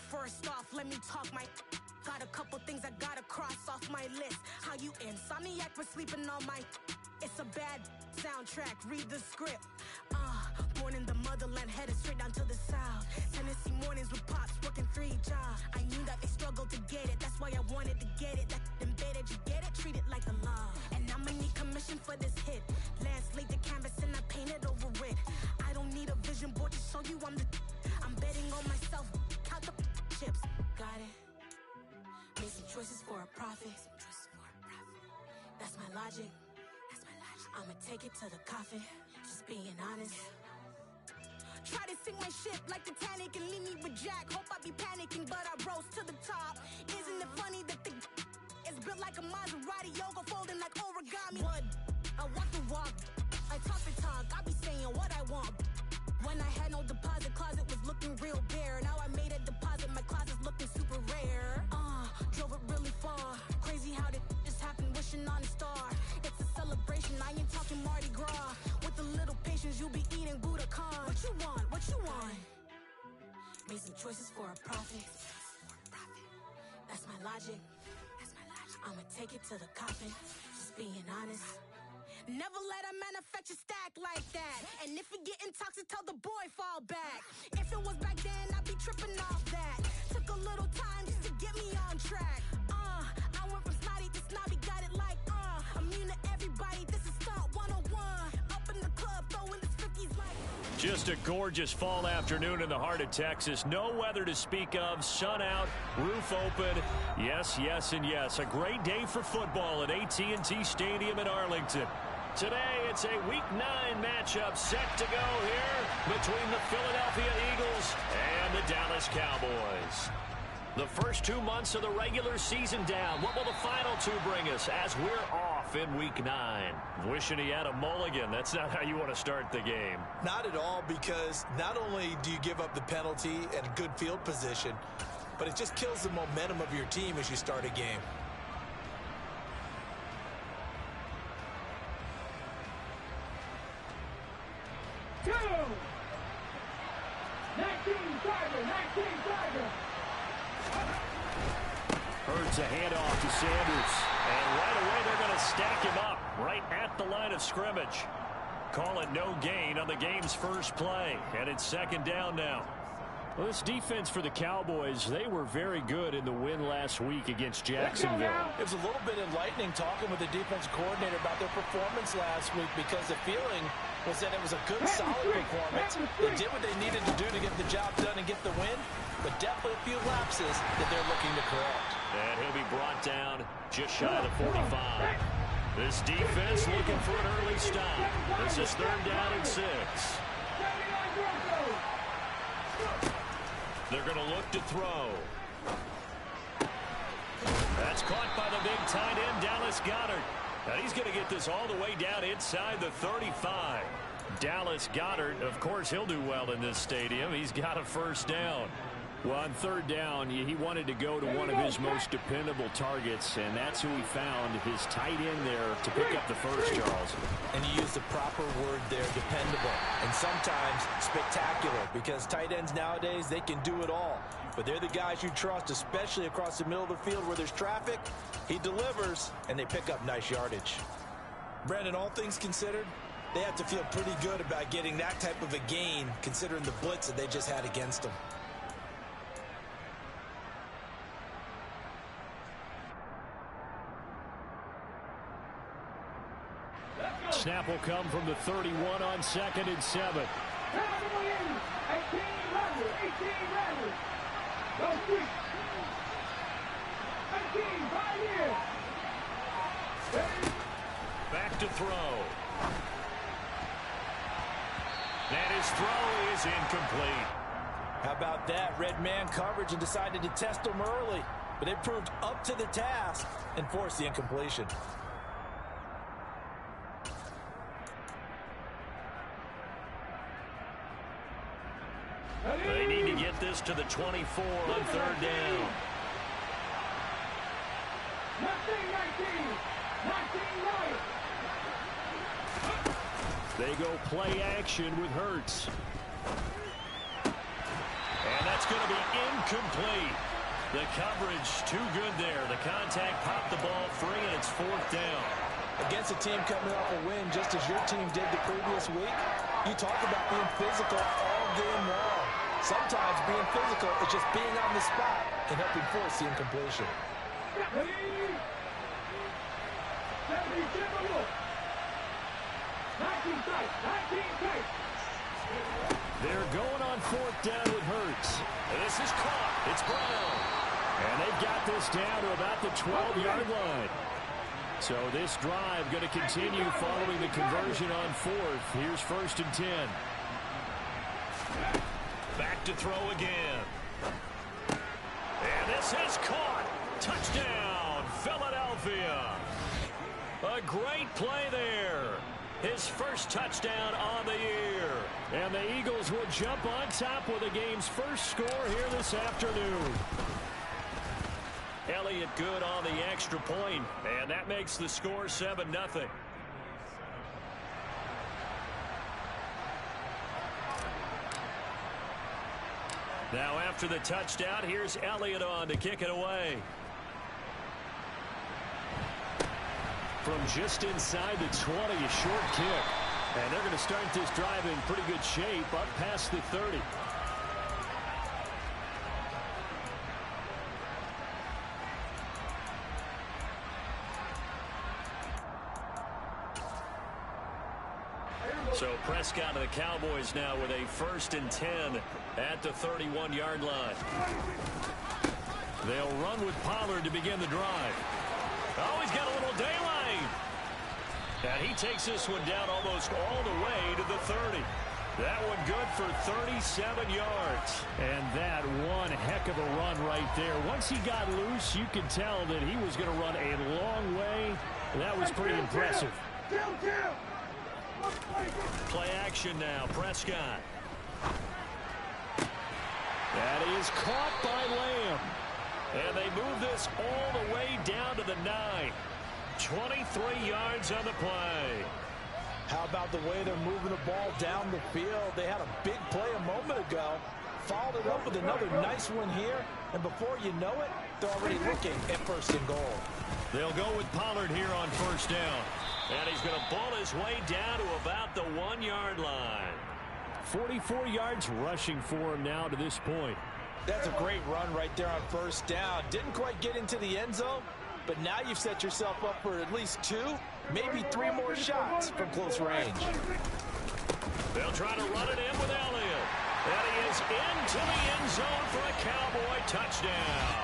First off, let me talk my... Got a couple things I gotta cross off my list. How you insomniac for sleeping on my... It's a bad soundtrack, read the script. Born in the motherland, headed straight down to the south. Tennessee mornings with pops, working 3 jobs. I knew that they struggled to get it, that's why I wanted to get it. That embedded, you get it, treat it like a law. And I'ma need commission for this hit. Lance laid the canvas and I painted over it. I don't need a vision board to show you I'm betting on myself, count the chips. Got it. Made some choices for a profit. That's my logic. I'ma take it to the coffin, just being honest. Try to sink my ship like Titanic and leave me with Jack. Hope I be panicking, but I rose to the top. Isn't it funny that the is built like a Maserati, yoga folding like origami? What? I walk the walk, I talk the talk, I be saying what I want. When I had no deposit, closet was looking real bare. Now I made a deposit, my closet's looking super rare. Drove it really far. Crazy how did this happen, wishing on a star. It's a celebration, I ain't talking Mardi Gras. With a little patience, you'll be eating Budokan. What you want, what you want? Made some choices for a profit. That's my logic. I'ma take it to the coffin, just being honest. Never let a manufacture stack like that. And if you getting toxic, tell the boy fall back. If it was back then, I'd be tripping off that. Took a little time just to get me on track. I went from snotty to snobby, got it like, immune to everybody, this is Stunt 101. Up in the club, throwing the 50s like... Just a gorgeous fall afternoon in the heart of Texas. No weather to speak of, sun out, roof open. Yes, yes, and yes. A great day for football at AT&T Stadium in Arlington. Today, it's a Week 9 matchup set to go here between the Philadelphia Eagles and the Dallas Cowboys. The first 2 months of the regular season down. What will the final 2 bring us as we're off in Week 9? Wishing he had a mulligan. That's not how you want to start the game. Not at all, because not only do you give up the penalty and a good field position, but it just kills the momentum of your team as you start a game. Go! 19 Tiger! Hurts a handoff to Sanders. And right away they're going to stack him up right at the line of scrimmage. Call it no gain on the game's first play. And it's second down now. Well, this defense for the Cowboys, they were very good in the win last week against Jacksonville. It was a little bit enlightening talking with the defense coordinator about their performance last week, because the feeling was that it was a good, solid performance. They did what they needed to do to get the job done and get the win, but definitely a few lapses that they're looking to correct. And he'll be brought down just shy of the 45. This defense looking for an early stop. This is third down and 6. They're going to look to throw. That's caught by the big tight end, Dallas Goedert. Now he's going to get this all the way down inside the 35. Dallas Goedert, of course, he'll do well in this stadium. He's got a first down. Well, on third down, he wanted to go to one of his most dependable targets, and that's who he found, his tight end there, to pick up the first, Charles. And you use the proper word there, dependable, and sometimes spectacular, because tight ends nowadays, they can do it all. But they're the guys you trust, especially across the middle of the field where there's traffic. He delivers, and they pick up nice yardage. Brandon, all things considered, they have to feel pretty good about getting that type of a gain, considering the blitz that they just had against them. Snap will come from the 31 on 2nd and 7. Back to throw. And his throw is incomplete. How about that? Red man coverage and decided to test them early. But they proved up to the task and forced the incompletion. They need to get this to the 24 on third down. 19. They go play action with Hurts. And that's going to be incomplete. The coverage too good there. The contact popped the ball free, and it's 4th down. Against a team coming off a win, just as your team did the previous week, you talk about being physical all game long. Sometimes being physical is just being on the spot and helping force the incompletion. They're going on 4th down with Hurts. And this is caught. It's Brown. And they've got this down to about the 12-yard line. So this drive going to continue following the conversion on 4th. Here's 1st and 10. Back to throw again. And this is caught. Touchdown, Philadelphia. A great play there. His first touchdown on the year. And the Eagles will jump on top with the game's first score here this afternoon. Elliott good on the extra point, and that makes the score 7-0. Now after the touchdown, here's Elliott on to kick it away. From just inside the 20, a short kick. And they're going to start this drive in pretty good shape up past the 30. So Prescott and the Cowboys now with a 1st and 10 at the 31-yard line. They'll run with Pollard to begin the drive. Oh, he's got a little daylight. And he takes this one down almost all the way to the 30. That one good for 37 yards. And that one heck of a run right there. Once he got loose, you could tell that he was going to run a long way. That was pretty impressive. Play action now, Prescott. That is caught by Lamb. And they move this all the way down to the 9. 23 yards on the play. How about the way they're moving the ball down the field? They had a big play a moment ago. Followed it up with another nice one here. And before you know it, they're already looking at 1st and goal. They'll go with Pollard here on 1st down. And he's going to ball his way down to about the 1-yard line. 44 yards rushing for him now to this point. That's a great run right there on 1st down. Didn't quite get into the end zone, but now you've set yourself up for at least 2, maybe 3 more shots from close range. They'll try to run it in with Elliott. And he is into the end zone for a Cowboy touchdown.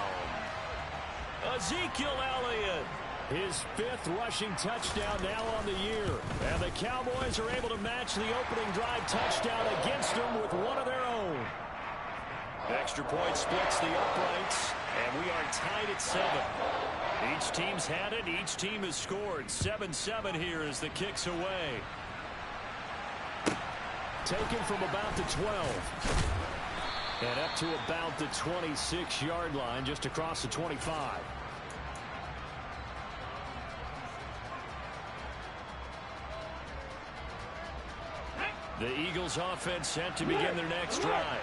Ezekiel Elliott, his 5th rushing touchdown now on the year. And the Cowboys are able to match the opening drive touchdown against them with one of their own. Extra point splits the uprights, and we are tied at 7. Each team's had it. Each team has scored. 7-7 here as the kick's away. Taken from about the 12. And up to about the 26-yard line, just across the 25. The Eagles offense set to begin their next drive.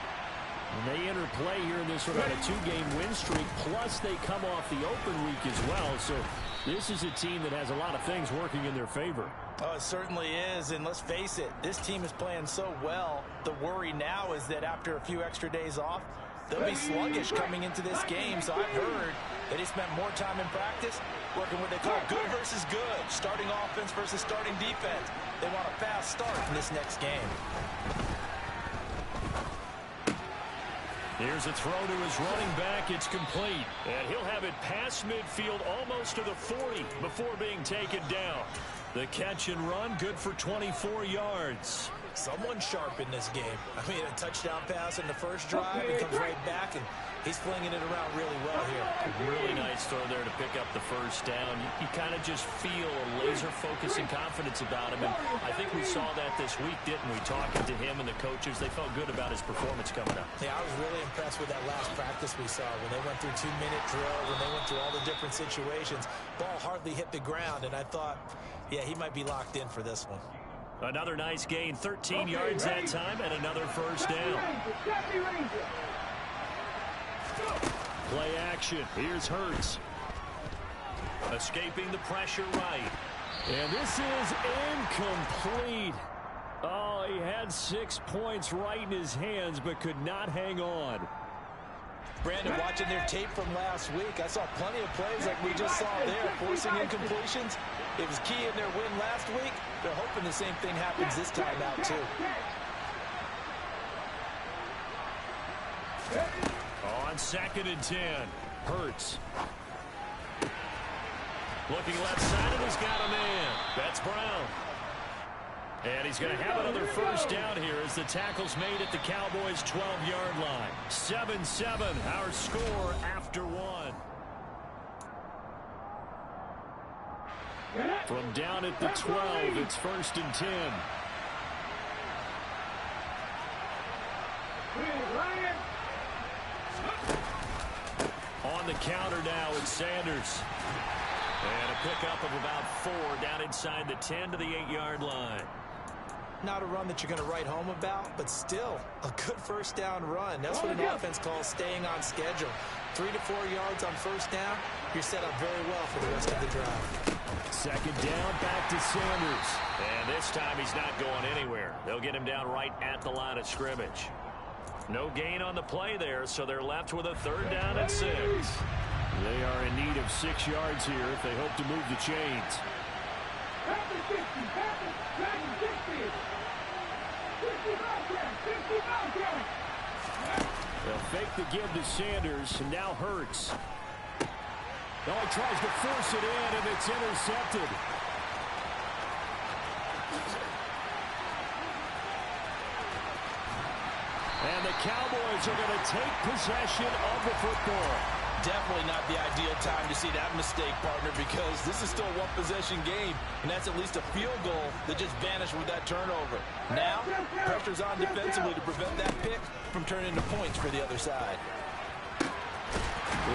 And they enter play here in this one on a 2-game win streak, plus they come off the open week as well. So this is a team that has a lot of things working in their favor. Oh, it certainly is, and let's face it, this team is playing so well. The worry now is that after a few extra days off, they'll be sluggish coming into this game. So I've heard that they spent more time in practice working what they call good versus good, starting offense versus starting defense. They want a fast start in this next game. Here's a throw to his running back. It's complete. And he'll have it past midfield almost to the 40 before being taken down. The catch and run good for 24 yards. Someone sharp in this game. I mean, a touchdown pass in the first drive. He comes right back, and he's flinging it around really well here. Really nice throw there to pick up the first down. You kind of just feel a laser focus and confidence about him. And I think we saw that this week, didn't we? Talking to him and the coaches, they felt good about his performance coming up. Yeah, I was really impressed with that last practice we saw. When they went through 2-minute drill, when they went through all the different situations, ball hardly hit the ground. And I thought, yeah, he might be locked in for this one. Another nice gain, 13 yards that time, and another first down. Play action. Here's Hurts. Escaping the pressure right. And this is incomplete. Oh, he had 6 points right in his hands, but could not hang on. Brandon, watching their tape from last week, I saw plenty of plays like we just saw there, forcing incompletions. It was key in their win last week. They're hoping the same thing happens this time out, too. On 2nd and 10, Hurts. Looking left side, and he's got a man. That's Brown. And he's going to have another first down here as the tackle's made at the Cowboys' 12-yard line. 7-7, our score after 1. From down at the 12, it's 1st and 10. On the counter now, it's Sanders. And a pickup of about 4 down inside the 10 to the 8-yard line. Not a run that you're going to write home about, but still a good first down run. That's what an offense calls staying on schedule. 3 to 4 yards on first down, you're set up very well for the rest of the drive. 2nd down, back to Sanders. And this time he's not going anywhere. They'll get him down right at the line of scrimmage. No gain on the play there, so they're left with a 3rd down and 6. They are in need of 6 yards here if they hope to move the chains. They'll fake the give to Sanders, and now Hurts. Oh, he tries to force it in, and it's intercepted. And the Cowboys are going to take possession of the football. Definitely not the ideal time to see that mistake, partner, because this is still a one-possession game, and that's at least a field goal that just vanished with that turnover. Now, pressure's on defensively to prevent that pick from turning into points for the other side.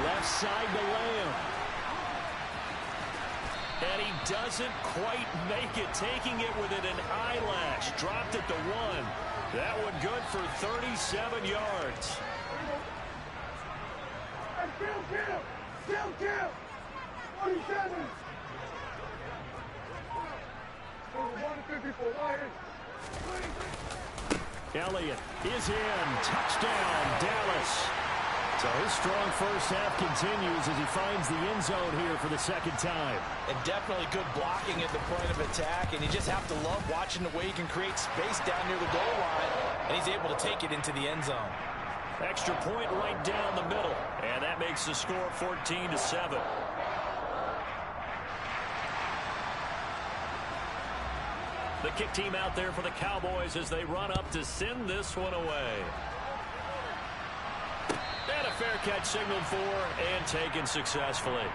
Left side to Lamb. And he doesn't quite make it, taking it within an eyelash. Dropped it to 1. That one good for 37 yards. Still kill. 47. Elliott is in. Touchdown, Dallas. So his strong first half continues as he finds the end zone here for the 2nd time. And definitely good blocking at the point of attack, and you just have to love watching the way he can create space down near the goal line, and he's able to take it into the end zone. Extra point right down the middle, and that makes the score 14-7. The kick team out there for the Cowboys as they run up to send this one away. And a fair catch signaled for and taken successfully.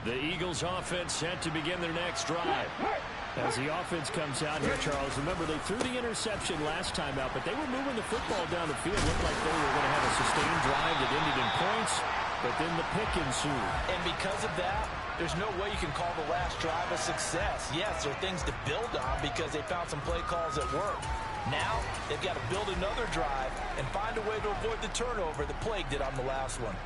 The Eagles offense set to begin their next drive. As the offense comes out here, Charles, remember they threw the interception last time out, but they were moving the football down the field. Looked like they were going to have a sustained drive that ended in points, but then the pick ensued. And because of that, there's no way you can call the last drive a success. Yes, there are things to build on because they found some play calls that work. Now, they've got to build another drive and find a way to avoid the turnover that plagued it on the last one.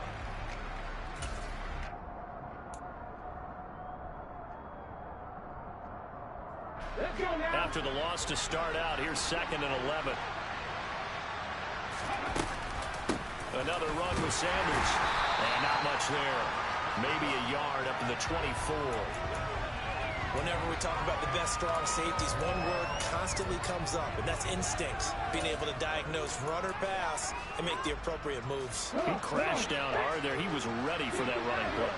After the loss to start out, here's 2nd and 11. Another run with Sanders. And not much there. Maybe a yard up to the 24. Whenever we talk about the best strong safeties, one word constantly comes up, and that's instinct. Being able to diagnose run or pass and make the appropriate moves. He crashed down hard there. He was ready for that running play.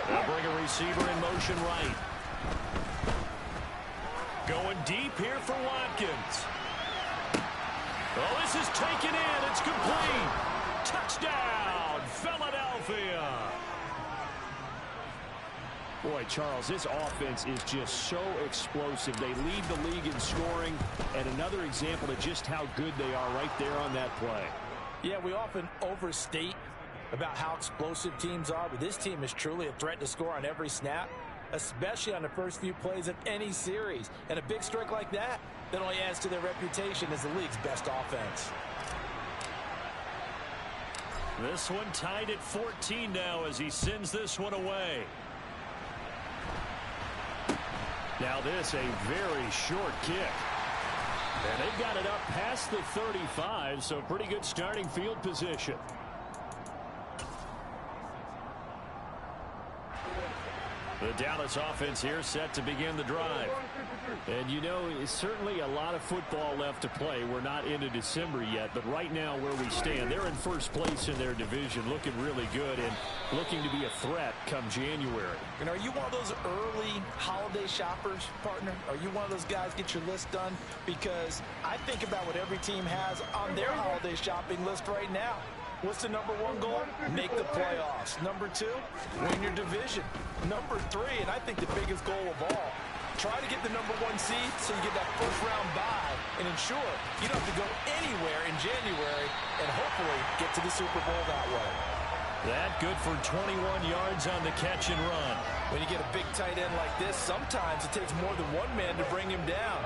They'll bring a receiver in motion right. Going deep here for Watkins. Oh, this is taken in. It's complete. Touchdown, Philadelphia. Boy, Charles, this offense is just so explosive. They lead the league in scoring, and another example of just how good they are right there on that play. Yeah, we often overstate about how explosive teams are, but this team is truly a threat to score on every snap, especially on the first few plays of any series. And a big strike like that only adds to their reputation as the league's best offense. This one tied at 14 now as he sends this one away. Now this, a very short kick. And they've got it up past the 35, so pretty good starting field position. The Dallas offense here set to begin the drive. And you know, it's certainly a lot of football left to play. We're not into December yet, but right now where we stand, they're in first place in their division, looking really good and looking to be a threat come January. And are you one of those early holiday shoppers, partner? Are you one of those guys get your list done? Because I think about what every team has on their holiday shopping list right now. What's the number one goal? Make the playoffs. Number two, win your division. Number three, and I think the biggest goal of all, try to get the number one seed so you get that first round bye and ensure you don't have to go anywhere in January and hopefully get to the Super Bowl that way. That good for 21 yards on the catch and run. When you get a big tight end like this, sometimes it takes more than one man to bring him down.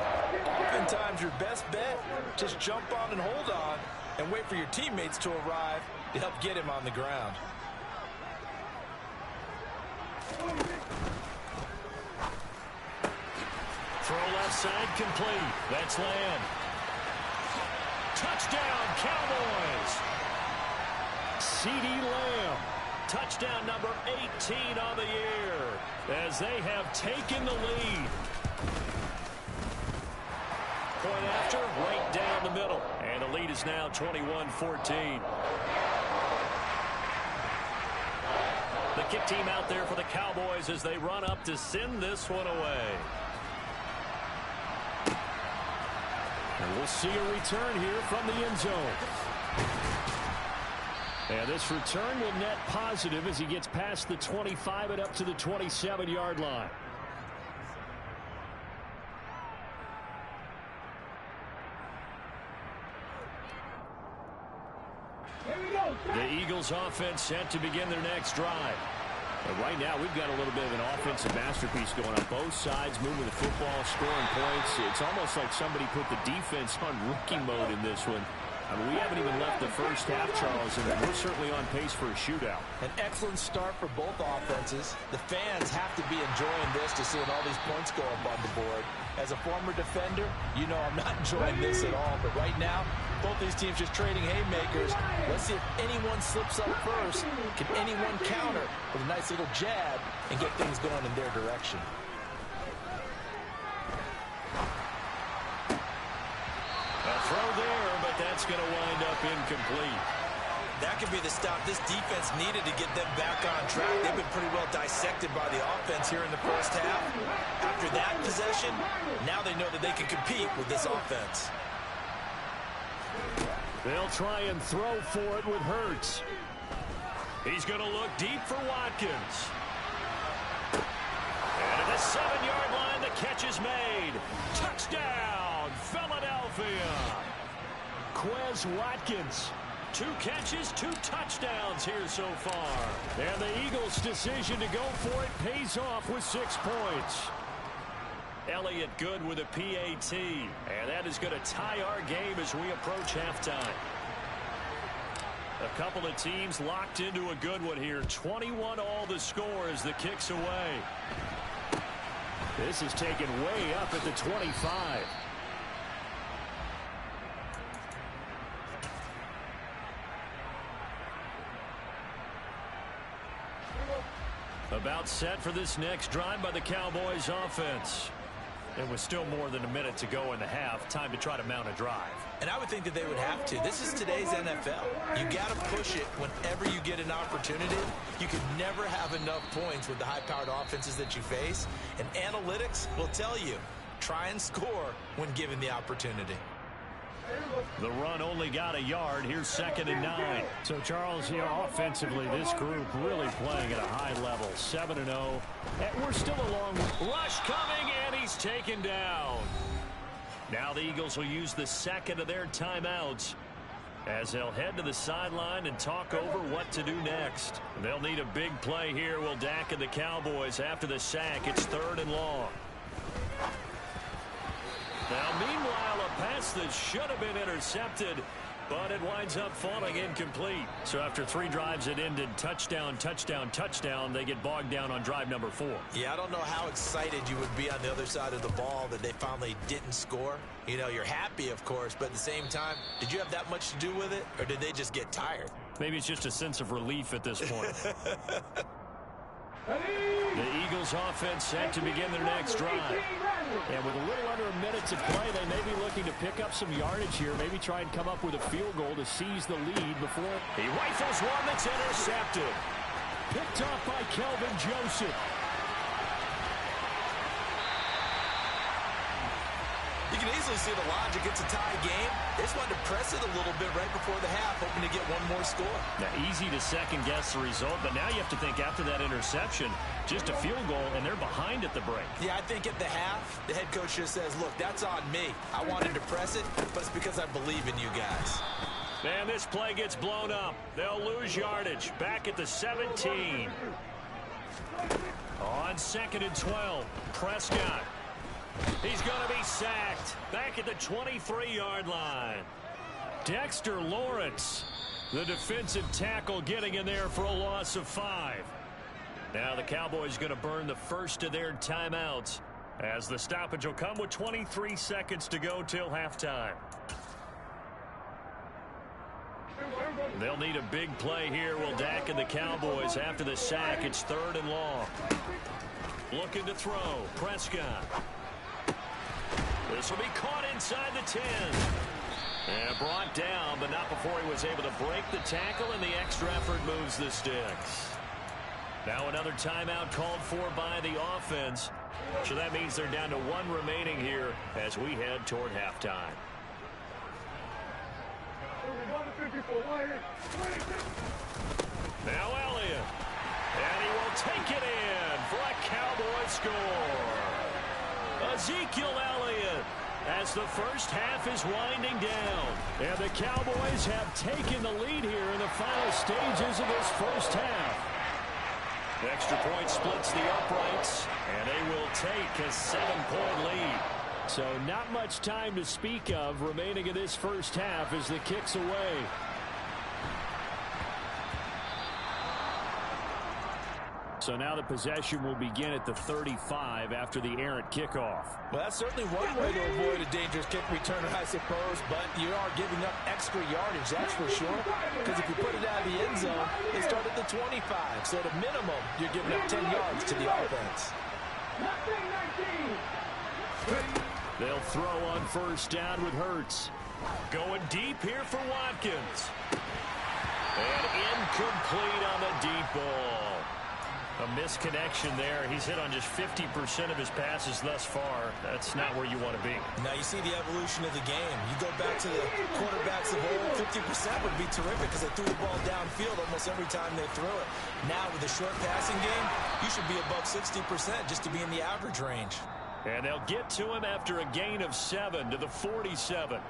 Oftentimes your best bet, just jump on and hold on and wait for your teammates to arrive to help get him on the ground. Throw left side complete. That's Lamb. Touchdown, Cowboys. CeeDee Lamb. Touchdown number 18 on the year as they have taken the lead. Point after, right down the middle. And the lead is now 21-14. The kick team out there for the Cowboys as they run up to send this one away. And we'll see a return here from the end zone. And this return will net positive as he gets past the 25 and up to the 27-yard line. The Eagles offense set to begin their next drive. And right now we've got a little bit of an offensive masterpiece going on both sides, moving the football, scoring points. It's almost like somebody put the defense on rookie mode in this one. I mean, we haven't even left the first half, Charles, and we're certainly on pace for a shootout. An excellent start for both offenses. The fans have to be enjoying this to seeing all these points go up on the board. As a former defender, you know I'm not enjoying this at all. But right now, both these teams just trading haymakers. Let's see if anyone slips up first. Can anyone counter with a nice little jab and get things going in their direction? A throw there, but that's going to wind up incomplete. That could be the stop this defense needed to get them back on track. They've been pretty well dissected by the offense here in the first half. After that possession, now they know that they can compete with this offense. They'll try and throw for it with Hurts. He's going to look deep for Watkins. And at the 7-yard line, the catch is made. Touchdown, Philadelphia. Quez Watkins. 2 catches, 2 touchdowns here so far. And the Eagles' decision to go for it pays off with 6 points. Elliott good with a PAT. And that is going to tie our game as we approach halftime. A couple of teams locked into a good one here. 21 all the score as the kick's away. This is taken way up at the 25. About set for this next drive by the Cowboys offense. And with still more than a minute to go in the half, time to try to mount a drive. And I would think that they would have to. This is today's NFL. You got to push it whenever you get an opportunity. You can never have enough points with the high-powered offenses that you face. And analytics will tell you, try and score when given the opportunity. The run only got a yard. Here's 2nd and 9. So, Charles, offensively, this group really playing at a high level. 7-0. And we're still a long way. Rush coming, and he's taken down. Now the Eagles will use the 2nd of their timeouts as they'll head to the sideline and talk over what to do next. They'll need a big play here. Will Dak and the Cowboys after the sack. It's 3rd and long. Now, meanwhile, a pass that should have been intercepted, but it winds up falling incomplete. So after 3 drives that ended touchdown, touchdown, touchdown, they get bogged down on drive number 4. Yeah, I don't know how excited you would be on the other side of the ball that they finally didn't score. You know, you're happy, of course, but at the same time, did you have that much to do with it, or did they just get tired? Maybe it's just a sense of relief at this point. The Eagles offense set to begin their next drive. And with a little under a minute to play, they may be looking to pick up some yardage here. Maybe try and come up with a field goal to seize the lead before he rifles one that's intercepted. Picked off by Kelvin Joseph. You can easily see the logic. It's a tie game. They just wanted to press it a little bit right before the half, hoping to get one more score. Now, easy to second-guess the result, but now you have to think after that interception, just a field goal, and they're behind at the break. Yeah, I think at the half, the head coach just says, look, that's on me. I wanted to press it, but it's because I believe in you guys. And this play gets blown up. They'll lose yardage. Back at the 17. On 2nd and 12, Prescott. He's going to be sacked. Back at the 23-yard line. Dexter Lawrence, the defensive tackle, getting in there for a loss of 5. Now the Cowboys going to burn the first of their timeouts as the stoppage will come with 23 seconds to go till halftime. They'll need a big play here. Will Dak and the Cowboys after the sack. It's 3rd and long. Looking to throw. Prescott. This will be caught inside the 10. And brought down, but not before he was able to break the tackle, and the extra effort moves the sticks. Now another timeout called for by the offense. So that means they're down to 1 remaining here as we head toward halftime. Now Elliott. And he will take it in for a Cowboy score. Ezekiel Elliott as the first half is winding down. And the Cowboys have taken the lead here in the final stages of this first half. The extra point splits the uprights, and they will take a 7-point lead. So not much time to speak of remaining in this first half as the kick's away. So now the possession will begin at the 35 after the errant kickoff. Well, that's certainly one way to avoid a dangerous kick returner, I suppose, but you are giving up extra yardage, that's for sure. Because if you put it out of the end zone, they start at the 25. So at a minimum, you're giving up 10 yards to the offense. They'll throw on first down with Hurts. Going deep here for Watkins. And incomplete on the deep ball. A misconnection there. He's hit on just 50% of his passes thus far. That's not where you want to be. Now you see the evolution of the game. You go back to the quarterbacks of old, 50% would be terrific because they threw the ball downfield almost every time they threw it. Now with the short passing game, you should be above 60% just to be in the average range. And they'll get to him after a gain of 7 to the 47.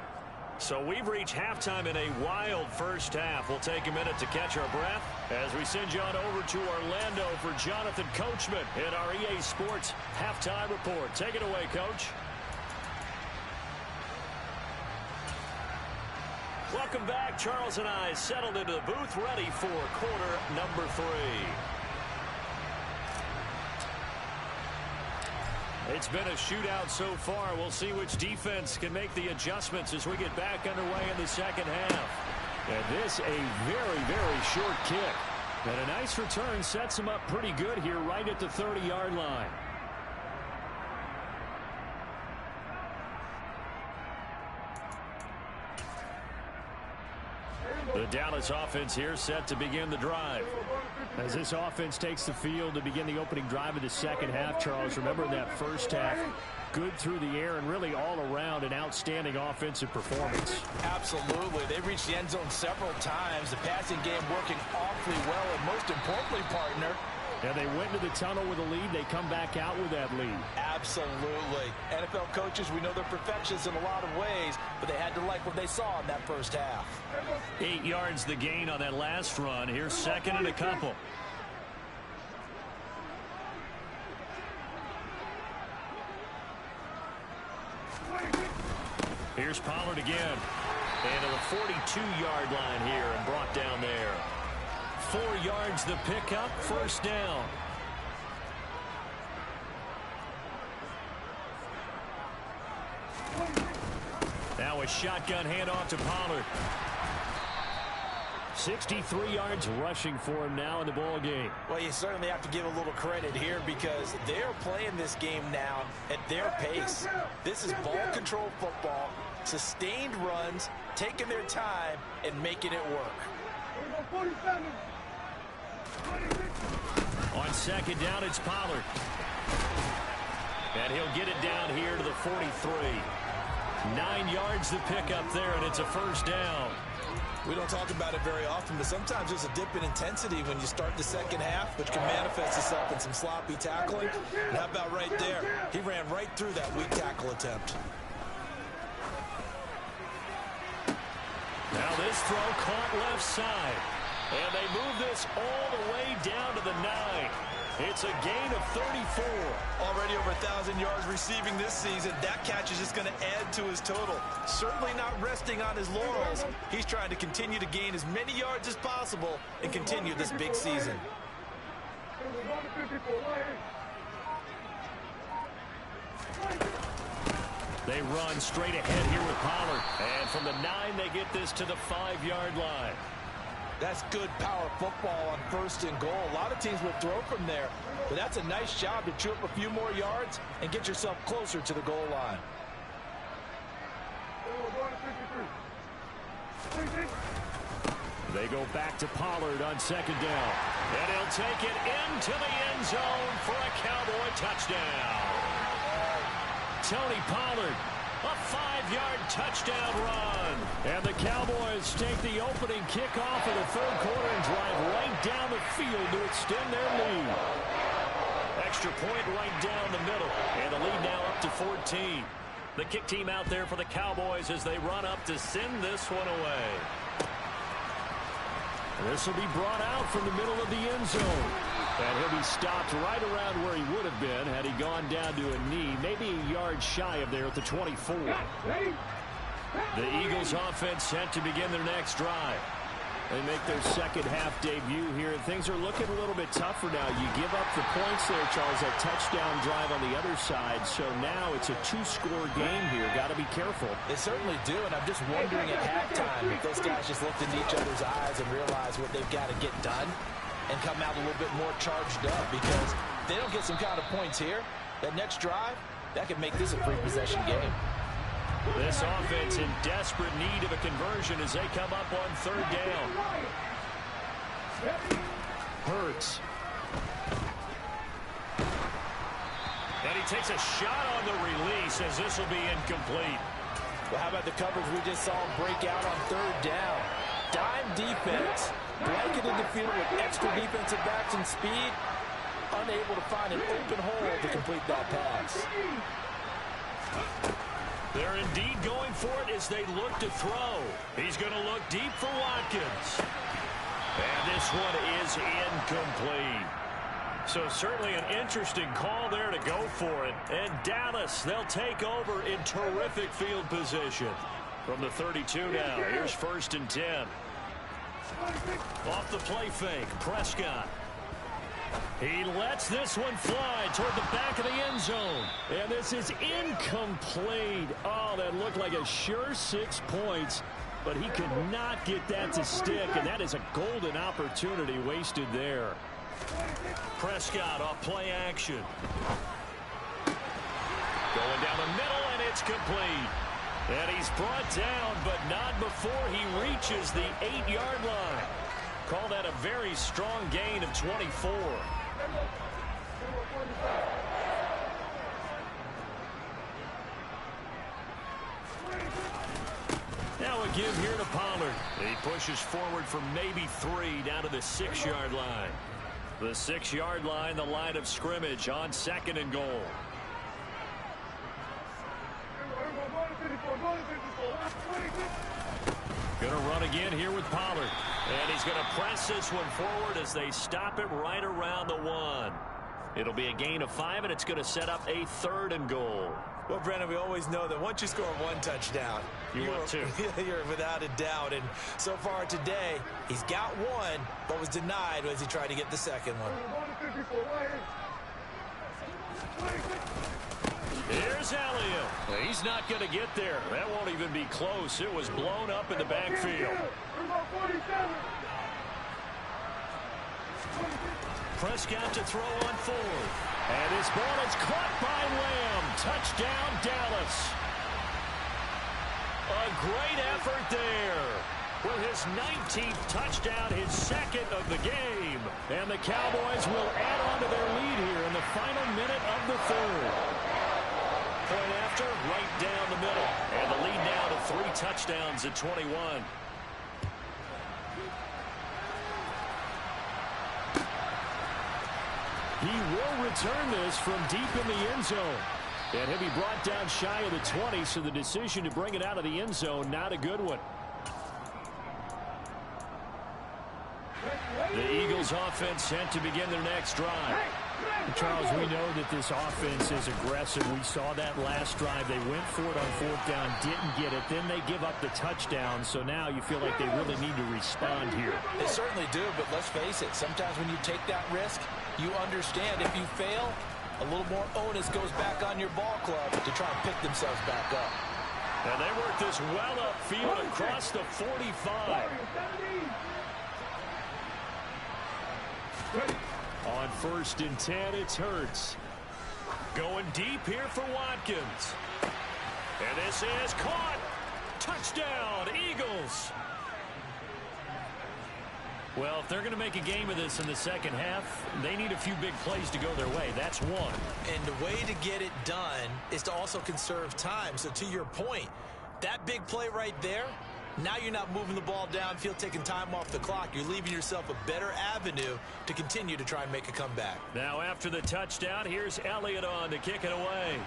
So we've reached halftime in a wild first half. We'll take a minute to catch our breath as we send you on over to Orlando for Jonathan Coachman in our EA Sports Halftime Report. Take it away, Coach. Welcome back. Charles and I settled into the booth, ready for quarter number 3. It's been a shootout so far. We'll see which defense can make the adjustments as we get back underway in the second half. And this a very, very short kick. And a nice return sets him up pretty good here right at the 30-yard line. The Dallas offense here set to begin the drive. As this offense takes the field to begin the opening drive of the second half, Charles, remember in that first half, good through the air and really all around an outstanding offensive performance. Absolutely. They reached the end zone several times. The passing game working awfully well, and most importantly, partner, and they went to the tunnel with a lead. They come back out with that lead. Absolutely. NFL coaches, we know they're perfectionists in a lot of ways, but they had to like what they saw in that first half. 8 yards the gain on that last run. Here's second and a couple. Here's Pollard again. And to the 42-yard line here and brought down there. 4 yards the pickup, first down. Now a shotgun handoff to Pollard. 63 yards rushing for him now in the ball game. Well, you certainly have to give a little credit here because they're playing this game now at their pace. This is ball control football, sustained runs, taking their time and making it work. On second down, it's Pollard. And he'll get it down here to the 43. 9 yards the pickup there, and it's a first down. We don't talk about it very often, but sometimes there's a dip in intensity when you start the second half, which can manifest itself in some sloppy tackling. And how about right there? He ran right through that weak tackle attempt. Now this throw caught left side. And they move this all the way down to the 9. It's a gain of 34. Already over 1,000 yards receiving this season. That catch is just going to add to his total. Certainly not resting on his laurels. He's trying to continue to gain as many yards as possible and continue this big season. They run straight ahead here with Pollard. And from the 9, they get this to the 5-yard line. That's good power football on first and goal. A lot of teams will throw from there, but that's a nice job to chew up a few more yards and get yourself closer to the goal line. They go back to Pollard on second down. And he'll take it into the end zone for a Cowboy touchdown. Tony Pollard, a 5-yard touchdown run. And the Cowboys take the opening kickoff of the third quarter and drive right down the field to extend their lead. Extra point right down the middle. And the lead now up to 14. The kick team out there for the Cowboys as they run up to send this one away. This will be brought out from the middle of the end zone. And he'll be stopped right around where he would have been had he gone down to a knee, maybe a yard shy of there at the 24. The Eagles offense set to begin their next drive. They make their second half debut here, and things are looking a little bit tougher now. You give up the points there, Charles, that touchdown drive on the other side. So now it's a 2-score game here. Got to be careful. They certainly do, and I'm just wondering at halftime if those guys just looked into each other's eyes and realized what they've got to get done and come out a little bit more charged up, because if they don't get some kind of points here, that next drive, that could make this a free-possession game. This offense in desperate need of a conversion as they come up on third down. Hurts. And he takes a shot on the release as this will be incomplete. Well, how about the coverage we just saw him break out on third down? Dime defense, blanketed the field with extra defensive backs and speed, unable to find an open hole to complete that pass. They're indeed going for it as they look to throw. He's going to look deep for Watkins. And this one is incomplete. So certainly an interesting call there to go for it. And Dallas, they'll take over in terrific field position. From the 32 now, here's first and 10. Off the play fake, Prescott. He lets this one fly toward the back of the end zone. And this is incomplete. Oh, that looked like a sure 6 points. But he could not get that to stick. And that is a golden opportunity wasted there. Prescott off play action. Going down the middle, and it's complete. And he's brought down, but not before he reaches the 8-yard line. Call that a very strong gain of 24. Now a give here to Pollard. He pushes forward for maybe 3 down to the 6-yard line. The 6-yard line, the line of scrimmage on 2nd and goal. Going to run again here with Pollard. And he's going to press this one forward as they stop it right around the 1. It'll be a gain of 5, and it's going to set up a 3rd and goal. Well, Brennan, we always know that once you score 1 touchdown, you want 2. You're without a doubt. And so far today, he's got 1, but was denied as he tried to get the 2nd one. Here's Elliott. He's not going to get there. That won't even be close. It was blown up in the backfield. Prescott to throw on 4th. And his ball is caught by Lamb. Touchdown, Dallas. A great effort there. With his 19th touchdown, his 2nd of the game. And the Cowboys will add on to their lead here in the final minute of the 3rd. Point after, right down the middle. And the lead now to 3 touchdowns at 21. He will return this from deep in the end zone. And he'll be brought down shy of the 20, so the decision to bring it out of the end zone, not a good one. The Eagles offense sent to begin their next drive. Charles, we know that this offense is aggressive. We saw that last drive. They went for it on 4th down, didn't get it. Then they give up the touchdown. So now you feel like they really need to respond here. They certainly do, but let's face it. Sometimes when you take that risk, you understand if you fail, a little more onus goes back on your ball club to try and pick themselves back up. And they work this well upfield across the 45. On 1st and 10, it's Hurts. Going deep here for Watkins. And this is caught. Touchdown, Eagles. Well, if they're going to make a game of this in the 2nd half, they need a few big plays to go their way. That's one. And the way to get it done is to also conserve time. So to your point, that big play right there, now you're not moving the ball downfield, taking time off the clock. You're leaving yourself a better avenue to continue to try and make a comeback. Now after the touchdown, here's Elliott on to kick it away.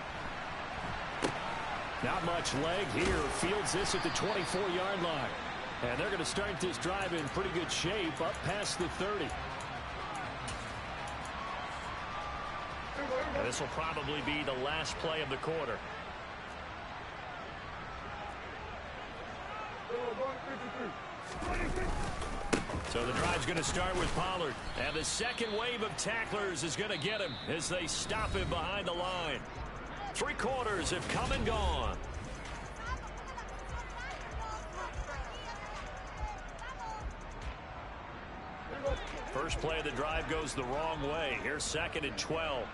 Not much leg here. Fields this at the 24-yard line. And they're going to start this drive in pretty good shape up past the 30. And this will probably be the last play of the quarter. So the drive's going to start with Pollard. And the 2nd wave of tacklers is going to get him as they stop him behind the line. 3 quarters have come and gone. First play of the drive goes the wrong way. Here's 2nd and 12.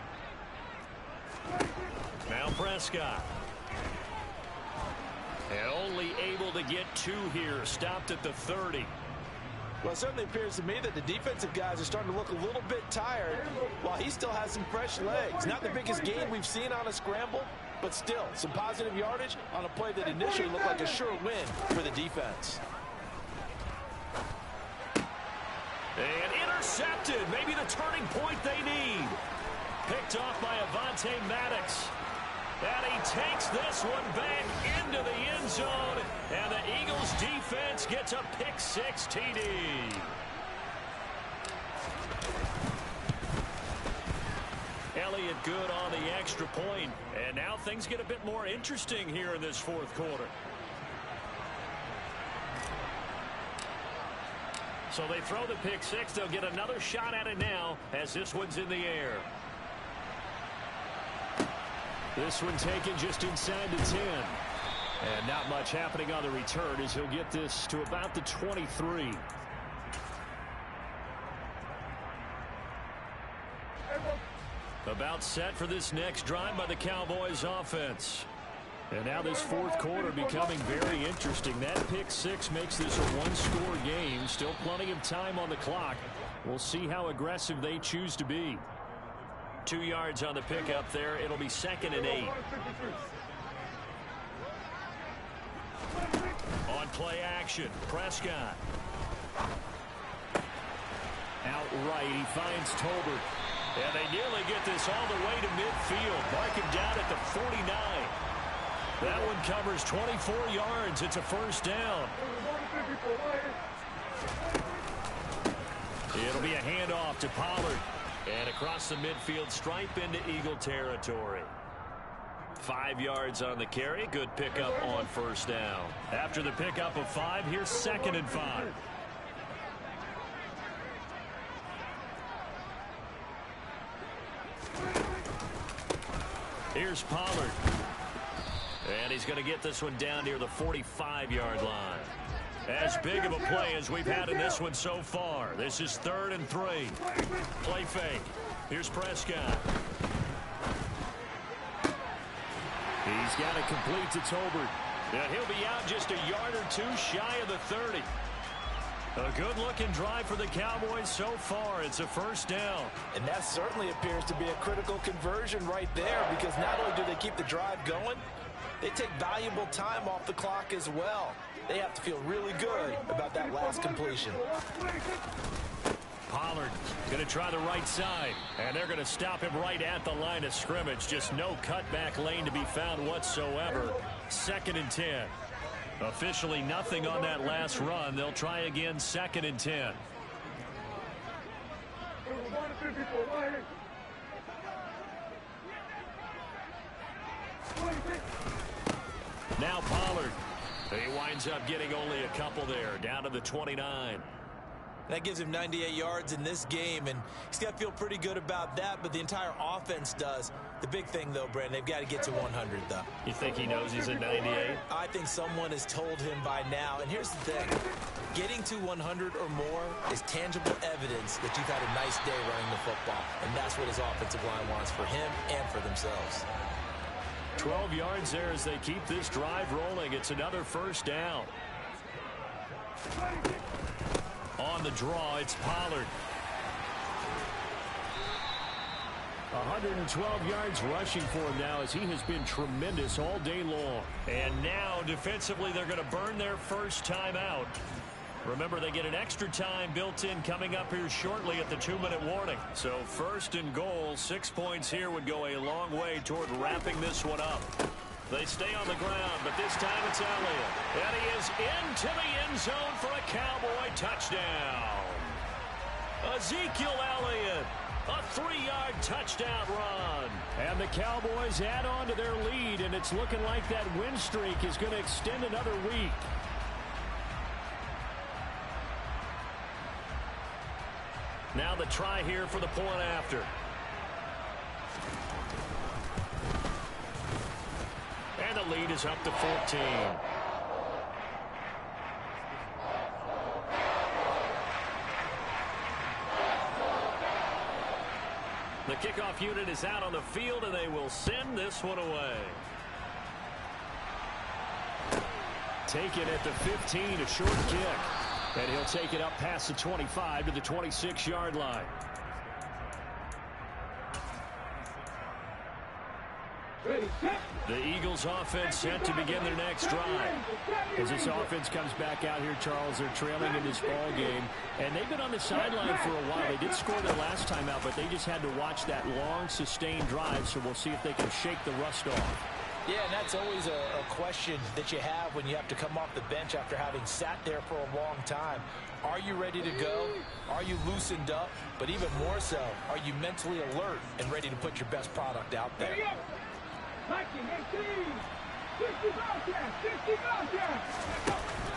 Now Prescott. And only able to get 2 here. Stopped at the 30. Well, it certainly appears to me that the defensive guys are starting to look a little bit tired while he still has some fresh legs. Not the biggest gain we've seen on a scramble, but still some positive yardage on a play that initially looked like a sure win for the defense. And intercepted. Maybe the turning point they need. Picked off by Avonte Maddox. And he takes this one back into the end zone. And the Eagles defense gets a pick-6 TD. Elliott good on the extra point. And now things get a bit more interesting here in this 4th quarter. So they throw the pick-6. They'll get another shot at it now as this one's in the air. This one taken just inside the 10. And not much happening on the return as he'll get this to about the 23. About set for this next drive by the Cowboys offense. And now this fourth quarter becoming very interesting. That pick six makes this a one-score game. Still plenty of time on the clock. We'll see how aggressive they choose to be. 2 yards on the pickup there. It'll be 2nd and 8. On play action, Prescott. Outright, he finds Tolbert. And they nearly get this all the way to midfield. Mark him down at the 49. That one covers 24 yards. It's a first down. It'll be a handoff to Pollard. And across the midfield stripe into Eagle territory. 5 yards on the carry. Good pickup on first down. After the pickup of 5, here's 2nd and 5. Here's Pollard. And he's going to get this one down near the 45-yard line. As big of a play as we've had in this one so far. This is 3rd and 3. Play fake. Here's Prescott. He's got it complete to Tolbert. And he'll be out just a yard or 2 shy of the 30. A good-looking drive for the Cowboys so far. It's a first down. And that certainly appears to be a critical conversion right there, because not only do they keep the drive going, they take valuable time off the clock as well. They have to feel really good about that last completion. Pollard going to try the right side, and they're going to stop him right at the line of scrimmage. Just no cutback lane to be found whatsoever. 2nd and 10. Officially nothing on that last run. They'll try again, 2nd and 10. Now Pollard. He winds up getting only a couple there, down to the 29. That gives him 98 yards in this game, and he's got to feel pretty good about that, but the entire offense does. The big thing, though, Brandon, they've got to get to 100, though. You think he knows he's at 98? I think someone has told him by now. And here's the thing. Getting to 100 or more is tangible evidence that you've had a nice day running the football, and that's what his offensive line wants for him and for themselves. 12 yards there as they keep this drive rolling. It's another first down. On the draw, it's Pollard. 112 yards rushing for him now, as he has been tremendous all day long. And now, defensively, they're going to burn their first time out. Remember, they get an extra time built in coming up here shortly at the 2-minute warning. So 1st and goal, 6 points here would go a long way toward wrapping this one up. They stay on the ground, but this time it's Elliott. And he is into the end zone for a Cowboy touchdown. Ezekiel Elliott, a 3-yard touchdown run. And the Cowboys add on to their lead, and it's looking like that win streak is going to extend another week. Now the try here for the point after. And the lead is up to 14. The kickoff unit is out on the field, and they will send this one away. Take it at the 15, a short kick. And he'll take it up past the 25 to the 26-yard line. The Eagles offense set to begin their next drive. As this offense comes back out here, Charles, they're trailing in this ball game. And they've been on the sideline for a while. They did score their last time out, but they just had to watch that long, sustained drive. So we'll see if they can shake the rust off. Yeah, and that's always a question that you have when you have to come off the bench after having sat there for a long time. Are you ready to go? Are you loosened up? But even more so, are you mentally alert and ready to put your best product out there?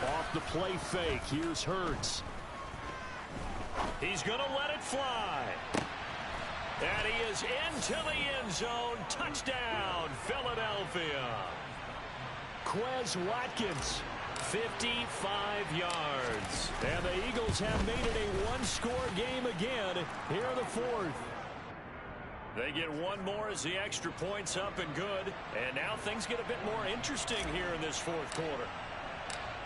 Off the play fake, here's Hurts. He's going to let it fly. And he is into the end zone. Touchdown, Philadelphia. Quez Watkins. 55 yards. And the Eagles have made it a one-score game again here in the fourth. They get one more as the extra point's up and good. And now things get a bit more interesting here in this fourth quarter.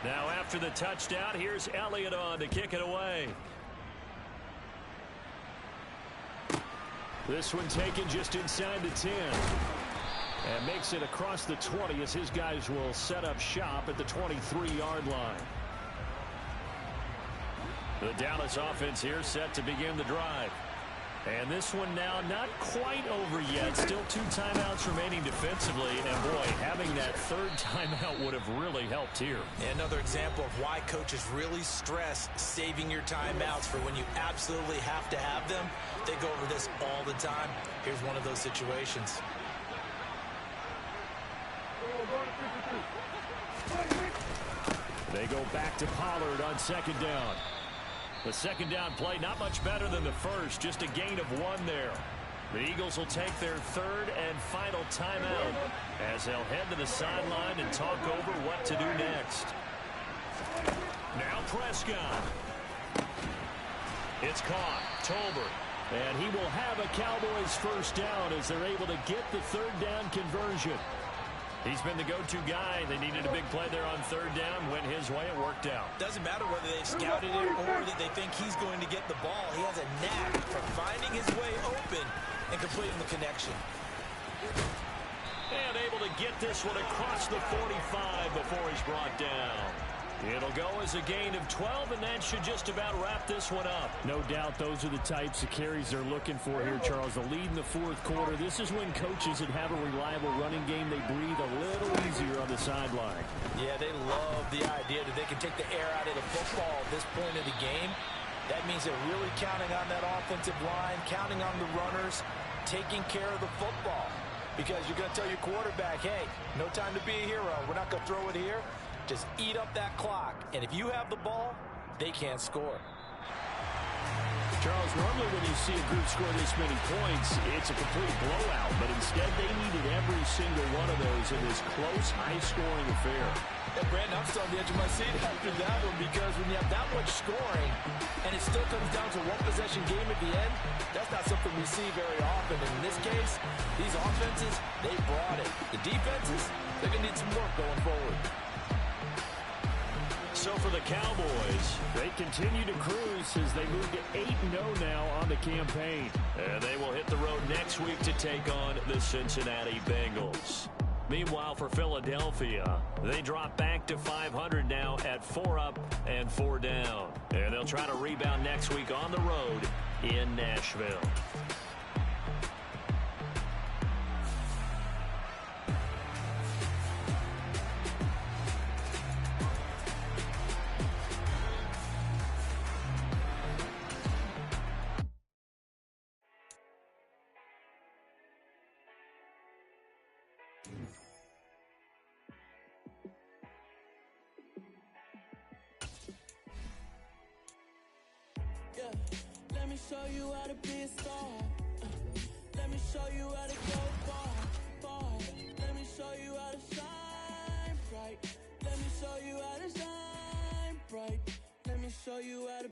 Now after the touchdown, here's Elliott on to kick it away. This one taken just inside the 10. And makes it across the 20 as his guys will set up shop at the 23-yard line. The Dallas offense here set to begin the drive. And this one now not quite over yet. Still 2 timeouts remaining defensively. And, boy, having that third timeout would have really helped here. And another example of why coaches really stress saving your timeouts for when you absolutely have to have them. They go over this all the time. Here's one of those situations. They go back to Pollard on second down. The second down play not much better than the first, just a gain of 1 there. The Eagles will take their third and final timeout as they'll head to the sideline and talk over what to do next. Now Prescott. It's caught. Tolbert. And he will have a Cowboys first down as they're able to get the third down conversion. He's been the go-to guy. They needed a big play there on third down. Went his way. It worked out. Doesn't matter whether they've scouted it or that they think he's going to get the ball. He has a knack for finding his way open and completing the connection. And able to get this one across the 45 before he's brought down. It'll go as a gain of 12, and that should just about wrap this one up. No doubt those are the types of carries they're looking for here, Charles. The lead in the fourth quarter. This is when coaches that have a reliable running game, they breathe a little easier on the sideline. Yeah, they love the idea that they can take the air out of the football at this point of the game. That means they're really counting on that offensive line, counting on the runners, taking care of the football. Because you're going to tell your quarterback, hey, no time to be a hero. We're not going to throw it here. Just eat up that clock. And if you have the ball, they can't score. Charles, normally when you see a group score this many points, it's a complete blowout. But instead, they needed every single one of those in this close, high-scoring affair. Yeah, Brandon, I'm still on the edge of my seat after that one because when you have that much scoring and it still comes down to one-possession game at the end, that's not something we see very often. And in this case, these offenses, they brought it. The defenses, they're going to need some work going forward. So for the Cowboys, they continue to cruise as they move to 8-0 now on the campaign. And they will hit the road next week to take on the Cincinnati Bengals. Meanwhile, for Philadelphia, they drop back to 500 now at 4 up and 4 down. And they'll try to rebound next week on the road in Nashville. Let me show you how to be a star. Let me show you how to go far. Let me show you how to shine bright. Let me show you how to shine bright. Let me show you how to